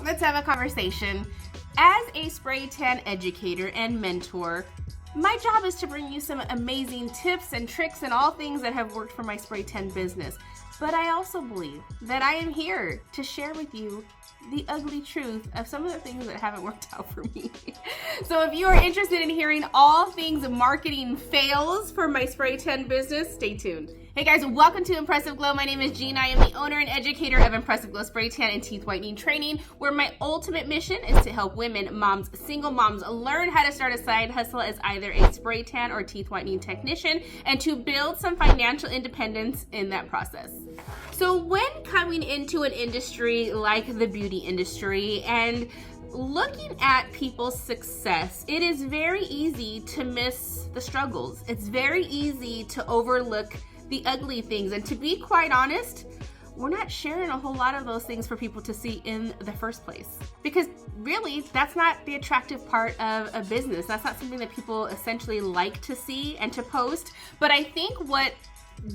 let's have a conversation. As a spray tan educator and mentor, my job is to bring you some amazing tips and tricks and all things that have worked for my spray tan business. But I also believe that I am here to share with you the ugly truth of some of the things that haven't worked out for me. So if you are interested in hearing all things marketing fails for my spray tan business, stay tuned. Hey guys, welcome to Impressive Glow. My name is Jean. I am the owner and educator of Impressive Glow Spray Tan and Teeth Whitening Training, where my ultimate mission is to help women, moms, single moms, learn how to start a side hustle as either a spray tan or teeth whitening technician and to build some financial independence in that process. So when coming into an industry like the beauty industry and looking at people's success, it is very easy to miss the struggles. It's very easy to overlook the ugly things. And to be quite honest, we're not sharing a whole lot of those things for people to see in the first place. Because really, that's not the attractive part of a business. That's not something that people essentially like to see and to post. But I think what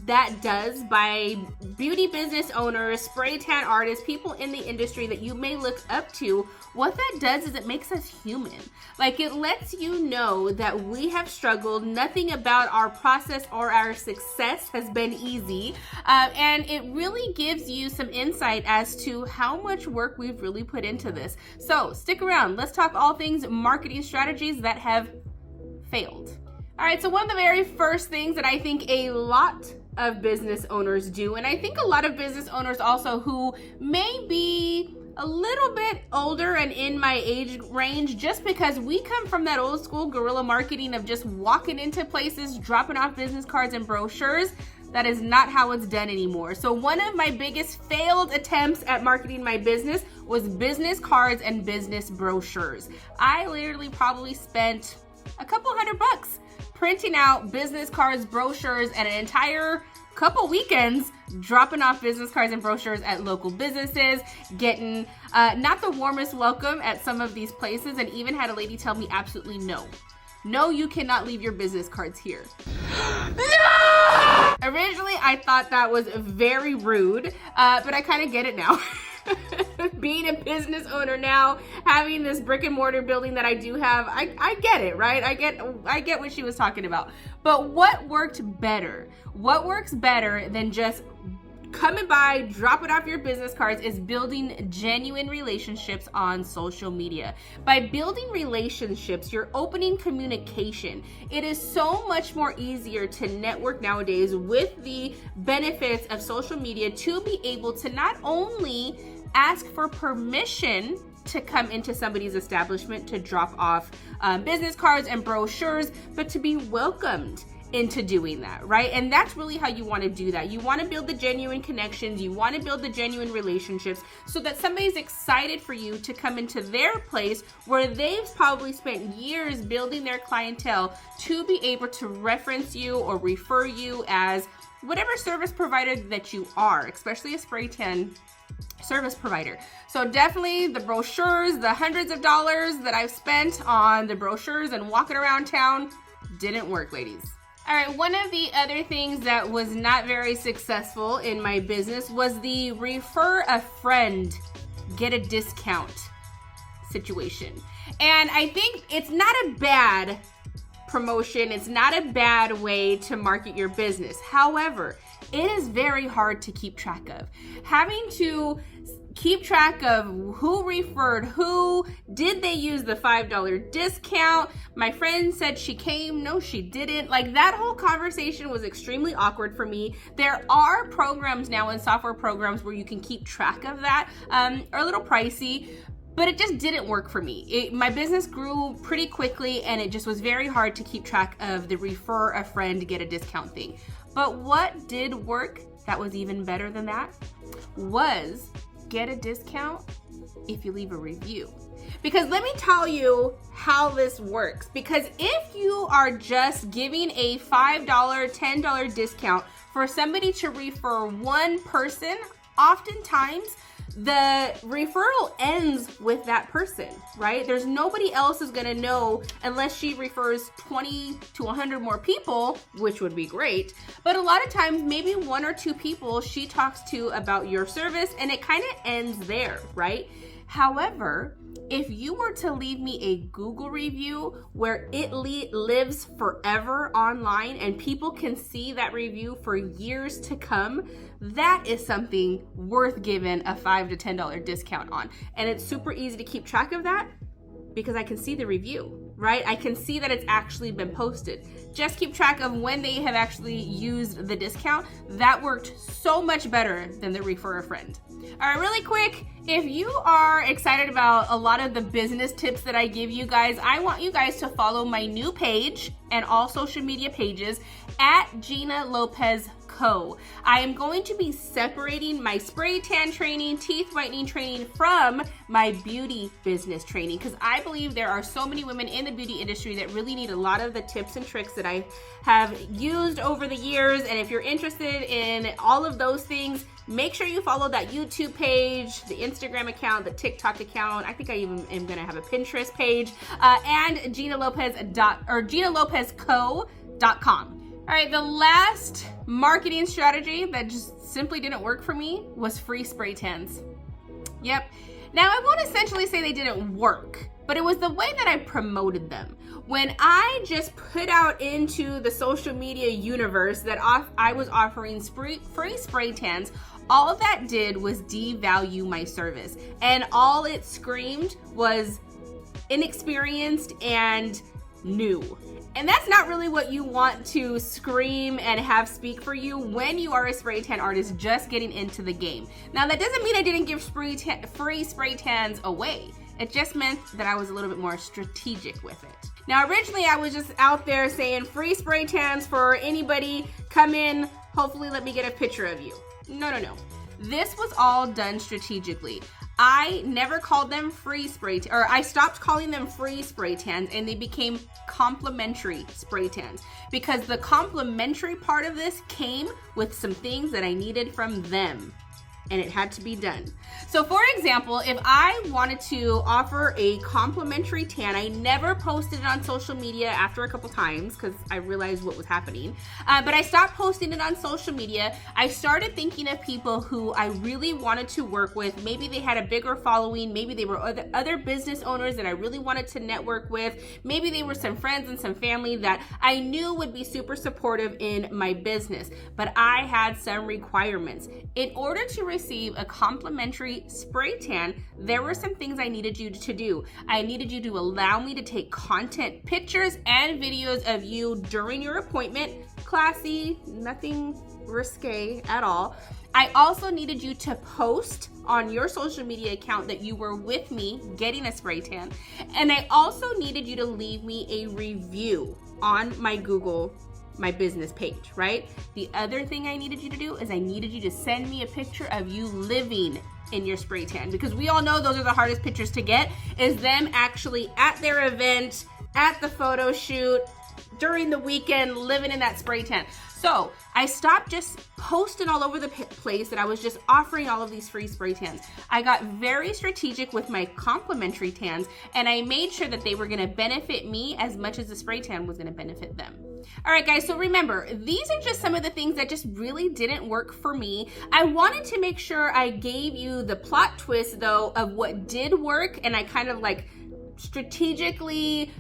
that does by beauty business owners, spray tan artists, people in the industry that you may look up to, what that does is it makes us human. Like, it lets you know that we have struggled. Nothing about our process or our success has been easy. And it really gives you some insight as to how much work we've really put into this. So stick around. Let's talk all things marketing strategies that have failed. All right, so one of the very first things that I think a lot of business owners do, and I think a lot of business owners also who may be a little bit older and in my age range, just because we come from that old school guerrilla marketing of just walking into places, dropping off business cards and brochures. That is not how it's done anymore. So one of my biggest failed attempts at marketing my business was business cards and business brochures. I literally probably spent a couple $100 printing out business cards, brochures, and an entire couple weekends dropping off business cards and brochures at local businesses, getting not the warmest welcome at some of these places, and even had a lady tell me absolutely no. No, you cannot leave your business cards here. No! Originally, I thought that was very rude, but I kind of get it now. Being a business owner now, having this brick and mortar building that I do have, I get it, right? I get what she was talking about. But what worked better? What works better than just coming by, dropping off your business cards is building genuine relationships on social media. By building relationships, you're opening communication. It is so much more easier to network nowadays with the benefits of social media to be able to not only ask for permission to come into somebody's establishment to drop off business cards and brochures, but to be welcomed into doing that, right? And that's really how you want to do that. You want to build the genuine connections, you want to build the genuine relationships so that somebody's excited for you to come into their place where they've probably spent years building their clientele to be able to reference you or refer you as whatever service provider that you are, especially a spray tan service provider. So definitely the brochures, the hundreds of dollars that I've spent on the brochures and walking around town didn't work, ladies. All right, one of the other things that was not very successful in my business was the refer a friend, get a discount situation. And I think it's not a bad promotion. It's not a bad way to market your business. However, it is very hard to keep track of. Having to keep track of who referred who, did they use the $5 discount? My friend said she came, no she didn't. Like, that whole conversation was extremely awkward for me. There are programs now and software programs where you can keep track of that, are a little pricey, but it just didn't work for me. My business grew pretty quickly and it just was very hard to keep track of the refer a friend, get a discount thing. But what did work that was even better than that was get a discount if you leave a review. Because let me tell you how this works. Because if you are just giving a $5, $10 discount for somebody to refer one person, oftentimes the referral ends with that person, right? There's nobody else is gonna know unless she refers 20 to 100 more people, which would be great. But a lot of times, maybe one or two people she talks to about your service and it kind of ends there, right? However, if you were to leave me a Google review where it lives forever online and people can see that review for years to come, that is something worth giving a $5 to $10 discount on. And it's super easy to keep track of that because I can see the review, right? I can see that it's actually been posted. Just keep track of when they have actually used the discount. That worked so much better than the refer a friend. All right, really quick, if you are excited about a lot of the business tips that I give you guys, I want you guys to follow my new page and all social media pages at Gina Lopez Co. I am going to be separating my spray tan training, teeth whitening training from my beauty business training because I believe there are so many women in the beauty industry that really need a lot of the tips and tricks that I have used over the years. And if you're interested in all of those things, make sure you follow that YouTube page, the Instagram account, the TikTok account. I think I even am going to have a Pinterest page, and GinaLopezCo.com. All right, the last marketing strategy that just simply didn't work for me was free spray tans. Yep. Now, I won't essentially say they didn't work, but it was the way that I promoted them. When I just put out into the social media universe that I was offering free spray tans, all of that did was devalue my service. And all it screamed was inexperienced and new. And that's not really what you want to scream and have speak for you when you are a spray tan artist just getting into the game. Now, that doesn't mean I didn't give free spray tans away. It just meant that I was a little bit more strategic with it. Now, originally I was just out there saying free spray tans for anybody, come in, hopefully let me get a picture of you. No. This was all done strategically. I never called them free spray or I stopped calling them free spray tans and they became complimentary spray tans because the complimentary part of this came with some things that I needed from them. And it had to be done. So for example, if I wanted to offer a complimentary tan, I never posted it on social media after a couple times because I realized what was happening. But I stopped posting it on social media. I started thinking of people who I really wanted to work with. Maybe they had a bigger following. Maybe they were other business owners that I really wanted to network with. Maybe they were some friends and some family that I knew would be super supportive in my business. But I had some requirements. In order to receive a complimentary spray tan, there were some things I needed you to do. I needed you to allow me to take content pictures and videos of you during your appointment. Classy, nothing risque at all. I also needed you to post on your social media account that you were with me getting a spray tan. And I also needed you to leave me a review on my Google my business page, right? The other thing I needed you to do is I needed you to send me a picture of you living in your spray tan because we all know those are the hardest pictures to get, is them actually at their event, at the photo shoot, during the weekend, living in that spray tan. So I stopped just posting all over the place that I was just offering all of these free spray tans. I got very strategic with my complimentary tans and I made sure that they were gonna benefit me as much as the spray tan was gonna benefit them. All right, guys, so remember, these are just some of the things that just really didn't work for me. I wanted to make sure I gave you the plot twist, though, of what did work, and I kind of like strategically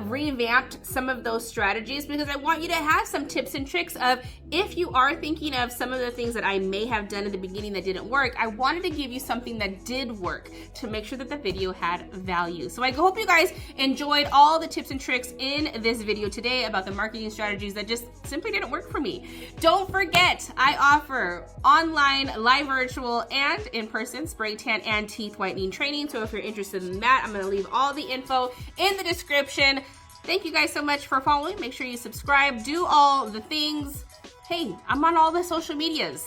revamped some of those strategies because I want you to have some tips and tricks of if you are thinking of some of the things that I may have done at the beginning that didn't work, I wanted to give you something that did work to make sure that the video had value. So I hope you guys enjoyed all the tips and tricks in this video today about the marketing strategies that just simply didn't work for me. Don't forget, I offer online, live virtual, and in-person spray tan and teeth whitening training. So if you're interested in that, I'm going to leave all the info in the description. Thank you guys so much for following. Make sure you subscribe, do all the things. Hey, I'm on all the social medias.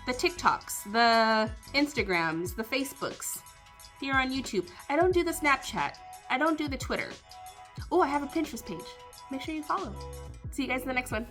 The TikToks, the Instagrams, the Facebooks, here on YouTube. I don't do the Snapchat. I don't do the Twitter. Oh, I have a Pinterest page. Make sure you follow. See you guys in the next one.